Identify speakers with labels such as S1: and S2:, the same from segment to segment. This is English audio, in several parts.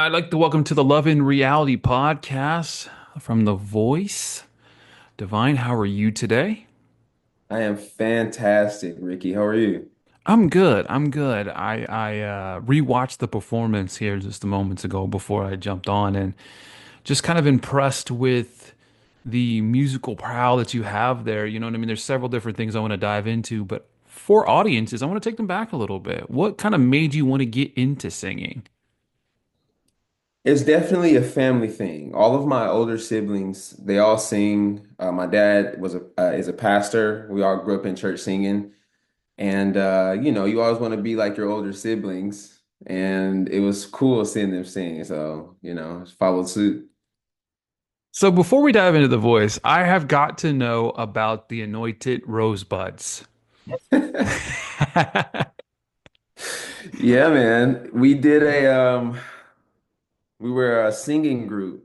S1: I'd like to welcome to the Love in Reality podcast from The Voice. Divighn, how are you today?
S2: I am fantastic, Ricky. How are you?
S1: I'm good. I'm good. I rewatched the performance here just a moments ago before I jumped on and just kind of impressed with the musical prowl that you have there. You know what I mean? There's several different things I want to dive into, but for audiences, I want to take them back a little bit. What kind of made you want to get into singing?
S2: It's definitely a family thing. All of my older siblings, they all sing. My dad was a is a pastor. We all grew up in church singing, and you always want to be like your older siblings, and it was cool seeing them sing. So, just followed suit.
S1: So before we dive into The Voice, I have got to know about the anointed rosebuds.
S2: Yeah, man. We were a singing group.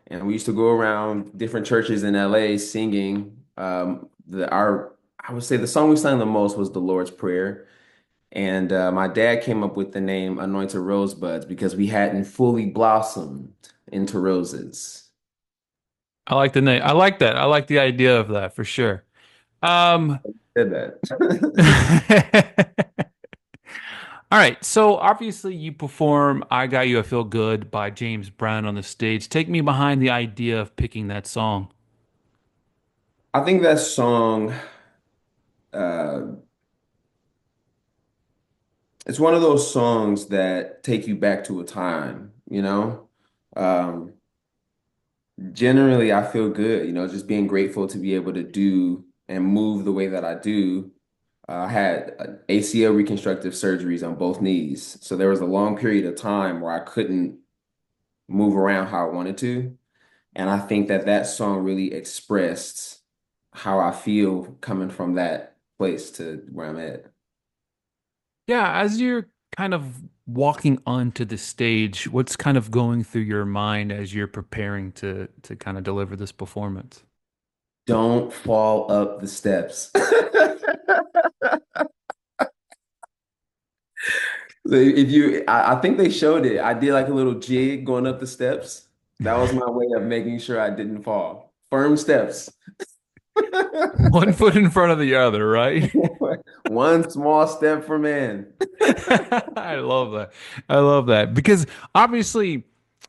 S2: And we used to go around different churches in LA singing. I would say the song we sang the most was the Lord's Prayer. And my dad came up with the name Anointed Rosebuds because we hadn't fully blossomed into roses.
S1: I like the name. I like that. I like the idea of that for sure. Um,
S2: Said that.
S1: all right. So obviously you perform I Got You, I Feel Good by James Brown on the stage. Take me behind the idea of picking that song.
S2: I think that song, uh, it's one of those songs that take you back to a time, you know? Um, Generally, I feel good, just being grateful to be able to do and move the way that I do. I had ACL reconstructive surgeries on both knees. So there was a long period of time where I couldn't move around how I wanted to. And I think that that song really expressed how I feel coming from that place to where I'm at.
S1: Yeah, as you're kind of walking onto the stage, what's kind of going through your mind as you're preparing to kind of deliver this performance?
S2: Don't fall up the steps. So I think they showed it. I did like a little jig going up the steps. That was my way of making sure I didn't fall. Firm steps.
S1: One foot in front of the other, right?
S2: One small step for man.
S1: I love that. I love that because obviously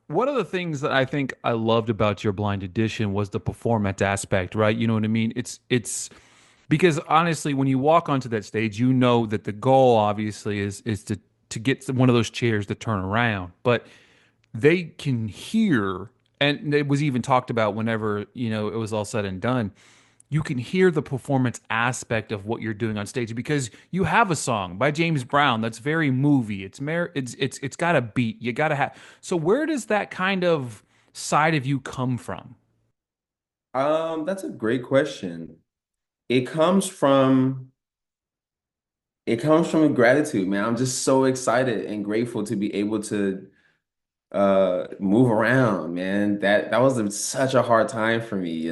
S1: one of the things that I think I loved about your blind edition was the performance aspect, right? You know what I mean? It's because honestly, when you walk onto that stage, you know that the goal obviously is to get one of those chairs to turn around, but they can hear, and it was even talked about whenever, it was all said and done. You can hear the performance aspect of what you're doing on stage because you have a song by James Brown that's very movie. It's got a beat. You got to have. So where does that kind of side of you come from?
S2: That's a great question. It comes from it comes from gratitude, man. I'm just so excited and grateful to be able to move around, man. That was such a hard time for me,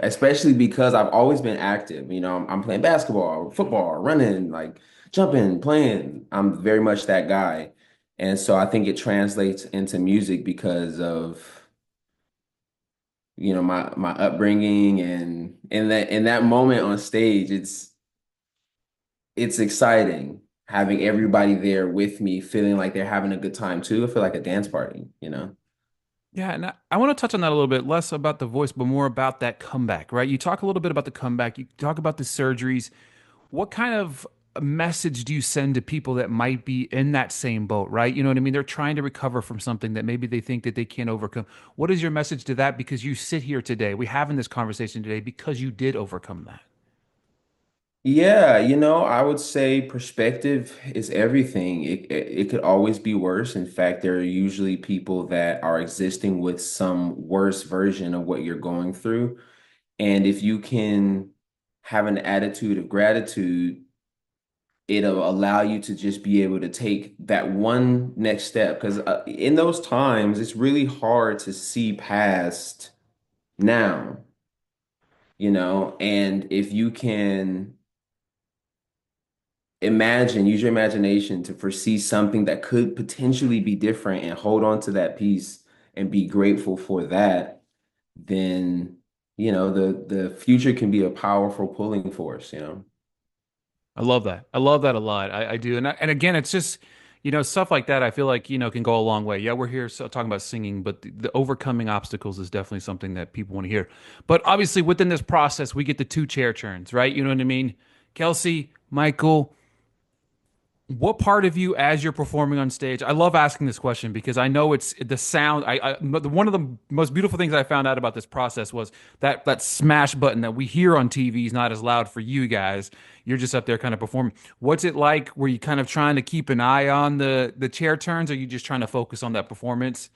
S2: especially because I've always been active. I'm playing basketball, football, running, like jumping, playing. I'm very much that guy. And so I think it translates into music because of, my upbringing, and in that moment on stage, it's exciting having everybody there with me feeling like they're having a good time too. I feel like a dance party.
S1: Yeah, and I want to touch on that a little bit, less about the voice, but more about that comeback, right? You talk a little bit about the comeback, you talk about the surgeries. What kind of a message do you send to people that might be in that same boat, right? You know what I mean? They're trying to recover from something that maybe they think that they can't overcome. What is your message to that? Because you sit here today, we having this conversation today because you did overcome that.
S2: Yeah, I would say perspective is everything. It could always be worse. In fact, there are usually people that are existing with some worse version of what you're going through. And if you can have an attitude of gratitude, it'll allow you to just be able to take that one next step. Because in those times, it's really hard to see past now. And if you can use your imagination to foresee something that could potentially be different and hold on to that piece and be grateful for that, then the future can be a powerful pulling force.
S1: I love that. I love that a lot. I do. And again, it's just, stuff like that I feel like, can go a long way. Yeah, we're here talking about singing, but the overcoming obstacles is definitely something that people want to hear. But obviously, within this process, we get the two chair turns, right? You know what I mean? Kelsey, Michael, what part of you as you're performing on stage? I love asking this question because I know it's the sound. One of the most beautiful things I found out about this process was that smash button that we hear on TV is not as loud for you guys. You're just up there kind of performing. What's it like? Were you kind of trying to keep an eye on the chair turns, or are you just trying to focus on that performance?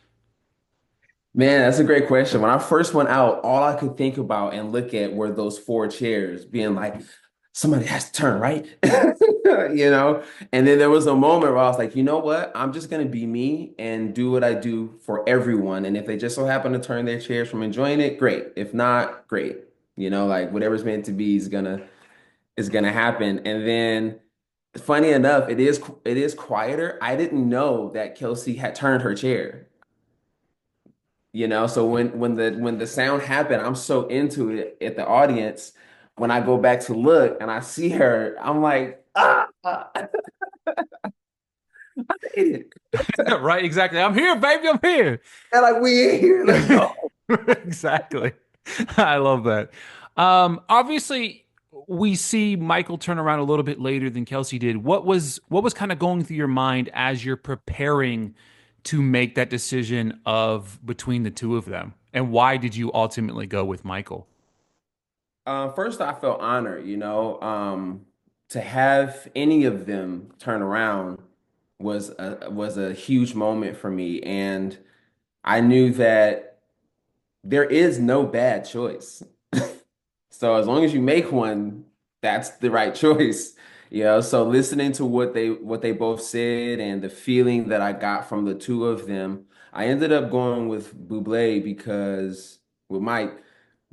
S2: Man, that's a great question. When I first went out, all I could think about and look at were those four chairs, being like, somebody has to turn, right? You know? And then there was a moment where I was like, you know what? I'm just gonna be me and do what I do for everyone. And if they just so happen to turn their chairs from enjoying it, great. If not, great. Like whatever's meant to be is gonna happen. And then funny enough, it is quieter. I didn't know that Kelsey had turned her chair. So when the sound happened, I'm so into it at the audience. When I go back to look and I see her, I'm like, I made it.
S1: Right, exactly. I'm here, baby. I'm here.
S2: And like we in here, let's go.
S1: Exactly. I love that. Obviously, we see Michael turn around a little bit later than Kelsey did. What was kind of going through your mind as you're preparing to make that decision of between the two of them? And why did you ultimately go with Michael?
S2: First, I felt honored, to have any of them turn around was a huge moment for me, and I knew that there is no bad choice. So as long as you make one, that's the right choice. So listening to what they both said and the feeling that I got from the two of them, I ended up going with Bublé with Mike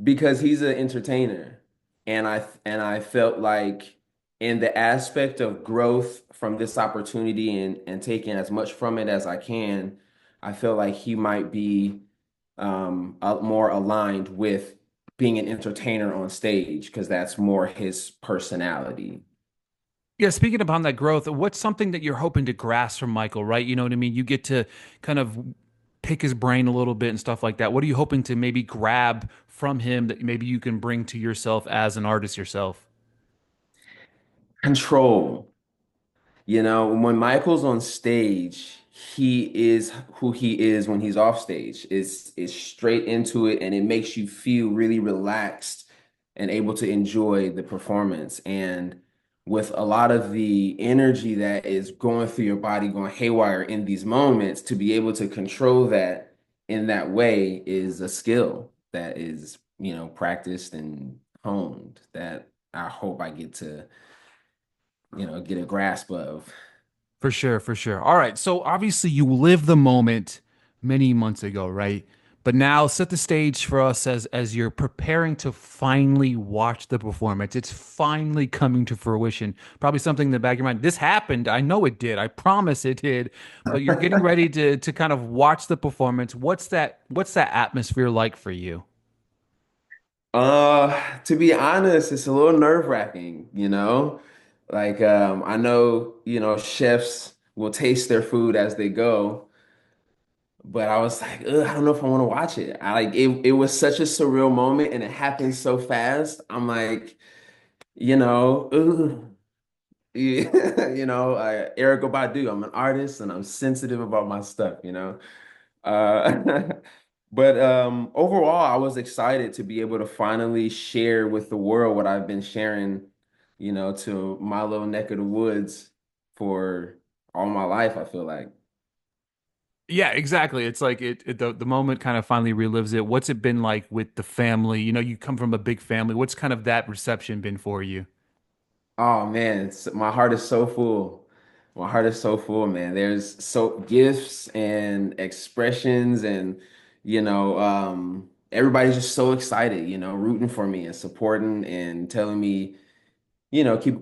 S2: because he's an entertainer. And I felt like in the aspect of growth from this opportunity and taking as much from it as I can, I feel like he might be more aligned with being an entertainer on stage because that's more his personality.
S1: Yeah, speaking upon that growth, what's something that you're hoping to grasp from Michael, right? You know what I mean? You get to kind of pick his brain a little bit and stuff like that. What are you hoping to maybe grab from him that maybe you can bring to yourself as an artist yourself?
S2: Control. When Michael's on stage, he is who he is when he's off stage. It's straight into it and it makes you feel really relaxed and able to enjoy the performance. And with a lot of the energy that is going through your body, going haywire in these moments, to be able to control that in that way is a skill that is, practiced and honed that I hope I get a grasp of.
S1: For sure, for sure. All right. So obviously you lived the moment many months ago, right? But now set the stage for us as you're preparing to finally watch the performance. It's finally coming to fruition. Probably something in the back of your mind. This happened. I know it did. I promise it did. But you're getting ready to kind of watch the performance. What's that atmosphere like for you?
S2: To be honest, it's a little nerve-wracking. Like I know, chefs will taste their food as they go, but I was like, ugh, I don't know if I want to watch it. I like it was such a surreal moment and it happened so fast. I'm like, ugh. Erica Badu, I'm an artist and I'm sensitive about my stuff. Uh, but overall, I was excited to be able to finally share with the world what I've been sharing, to my little neck of the woods for all my life, I feel like.
S1: Yeah, exactly. It's like the moment kind of finally relives it. What's it been like with the family? You come from a big family. What's kind of that reception been for you?
S2: Oh man, my heart is so full. My heart is so full, man. There's so gifts and expressions and everybody's just so excited, rooting for me and supporting and telling me,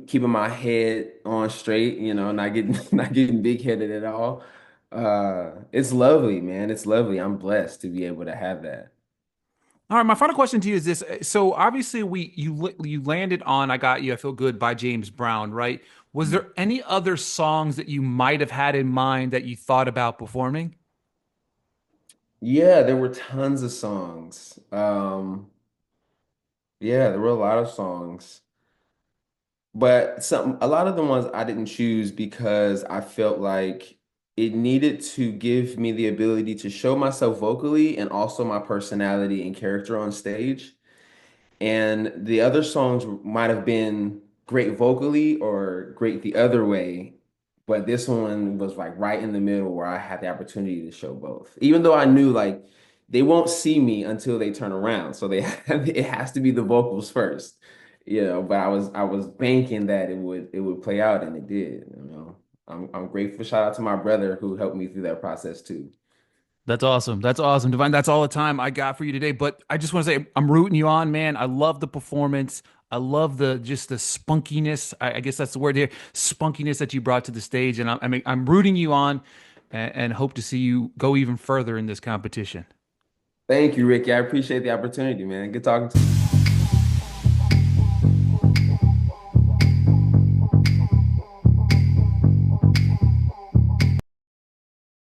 S2: keeping my head on straight, not getting not getting big headed at all. It's lovely, man. It's lovely. I'm blessed to be able to have that.
S1: All right, my final question to you is this. So obviously you landed on "I Got You, I Feel Good" by James Brown, right? Was there any other songs that you might have had in mind that you thought about performing?
S2: Yeah, there were tons of songs. Yeah, there were a lot of songs. But a lot of the ones I didn't choose because I felt like it needed to give me the ability to show myself vocally and also my personality and character on stage. And the other songs might have been great vocally or great the other way, but this one was like right in the middle where I had the opportunity to show both. Even though I knew like they won't see me until they turn around, so it has to be the vocals first, But I was banking that it would play out, and it did. I'm grateful. Shout out to my brother who helped me through that process too.
S1: That's awesome. That's awesome. Divine, that's all the time I got for you today. But I just want to say I'm rooting you on, man. I love the performance. I love the just the spunkiness. I guess that's the word here. Spunkiness that you brought to the stage. And I'm rooting you on and hope to see you go even further in this competition.
S2: Thank you, Ricky. I appreciate the opportunity, man. Good talking to you.